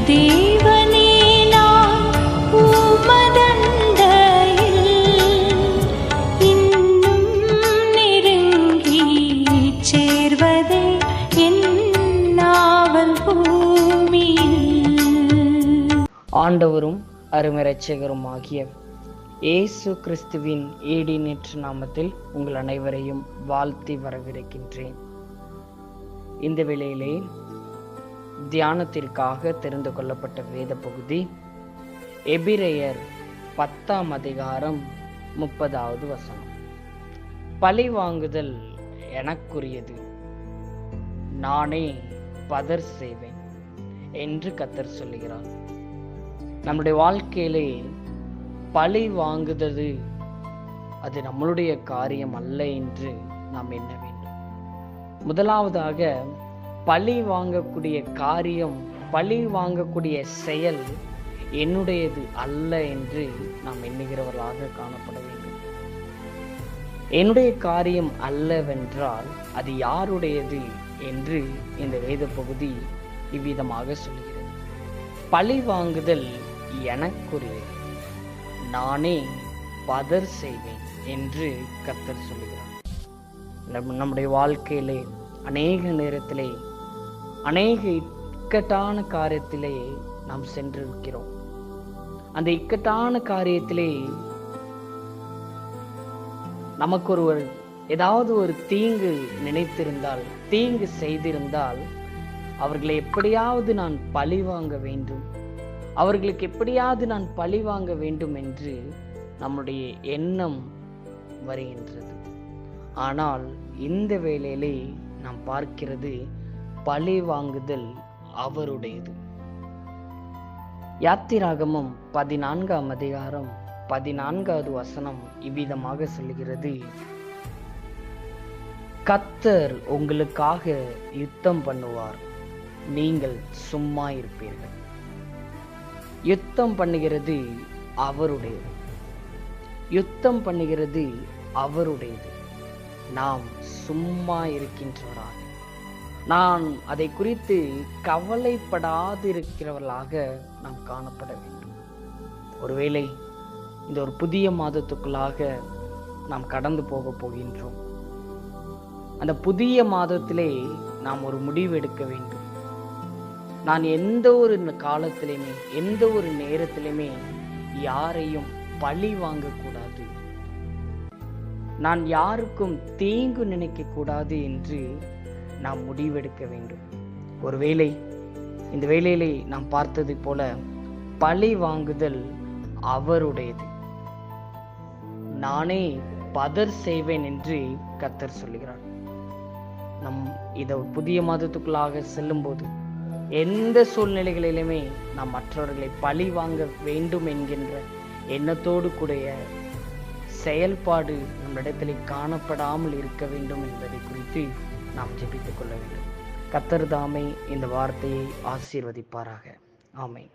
தேவனே நான் உமதண்டையில் இன்னும் நெருங்கி சேர்வதே என் நாவல் பூமியில். ஆண்டவரும் அருமை இரட்சகருமாகிய இயேசு கிறிஸ்துவின் ஈடிநேற்று நாமத்தில் உங்கள் அனைவரையும் வாழ்த்தி வரவேற்கின்றேன். இந்த வேளையிலே தியானத்திற்காக தெரிந்து கொள்ளப்பட்ட வேத பகுதி எபிரெயர் 10ஆம் அதிகாரம் 30வது வசனம். பழி வாங்குதல் எனக்குரியது, நானே பதர் செய்வேன் என்று கர்த்தர் சொல்லுகிறார். நம்முடைய வாழ்க்கையிலே பழி வாங்குவது அது நம்மளுடைய காரியம் அல்ல என்று நாம் எண்ண வேண்டும். முதலாவதாக பழி வாங்கக்கூடிய காரியம், பழி வாங்கக்கூடிய செயல் என்னுடையது அல்ல என்று நாம் எண்ணுகிறவர்களாக காணப்பட வேண்டும். என்னுடைய காரியம் அல்லவென்றால் அது யாருடையது என்று இந்த வேத பகுதி இவ்விதமாக சொல்கிறது. பழி வாங்குதல் எனக்குரியது, நானே பதர் செய்வேன் என்று கர்த்தர் சொல்லுகிறார். நம்முடைய வாழ்க்கையிலே அநேக நேரத்திலே அநேக இக்கட்டான காரியத்திலே நாம் சென்றிருக்கிறோம். அந்த இக்கட்டான காரியத்திலே நமக்கு ஏதாவது ஒரு தீங்கு நினைத்திருந்தால், தீங்கு செய்திருந்தால், அவர்களை எப்படியாவது நான் பழி வாங்க வேண்டும், அவர்களுக்கு எப்படியாவது நான் பழி வாங்க வேண்டும் என்று நம்முடைய எண்ணம் வருகின்றது. ஆனால் இந்த வேளையிலே நாம் பார்க்கிறது பழி வாங்குதல் அவருடையது. யாத்திராகமம் 14ஆம் அதிகாரம் 14வது வசனம் இவ்விதமாக சொல்கிறது, கர்த்தர் உங்களுக்காக யுத்தம் பண்ணுவார், நீங்கள் சும்மா இருப்பீர்கள். யுத்தம் பண்ணுகிறது அவருடையது, யுத்தம் பண்ணுகிறது அவருடையது. நாம் சும்மா இருக்கின்றவராக, நான் அதை குறித்து கவலைப்படாது இருக்கிறவர்களாக நாம் காணப்பட வேண்டும். ஒருவேளை இந்த ஒரு புதிய மாதத்துக்குள்ளாக நாம் கடந்து போக போகின்றோம். அந்த புதிய மாதத்திலே நாம் ஒரு முடிவு எடுக்க வேண்டும். நான் எந்த ஒரு காலத்திலுமே, எந்த ஒரு நேரத்திலுமே யாரையும் பழி வாங்கக்கூடாது, நான் யாருக்கும் தீங்கு நினைக்க கூடாது என்று நாம் முடிவெடுக்க வேண்டும். ஒருவேளை இந்த வேளையிலே நாம் பார்த்தது போல பழி வாங்குதல் அவருடையது, நானே பதர் செய்வேன் என்று கர்த்தர் சொல்லுகிறார். நம் இதை புதிய மாதத்துக்குள்ளாக செல்லும் போது எந்த சூழ்நிலைகளிலுமே நாம் மற்றவர்களை பழி வாங்க வேண்டும் என்கின்ற எண்ணத்தோடு கூடிய செயல்பாடு நம்மிடத்தில் காணப்படாமல் இருக்க வேண்டும் என்பதை குறித்து நாம் ஜெபித்துக் கொள்ள வேண்டும். கர்த்தர் தாமே இந்த வார்த்தையை ஆசீர்வதிப்பாராக. ஆமென்.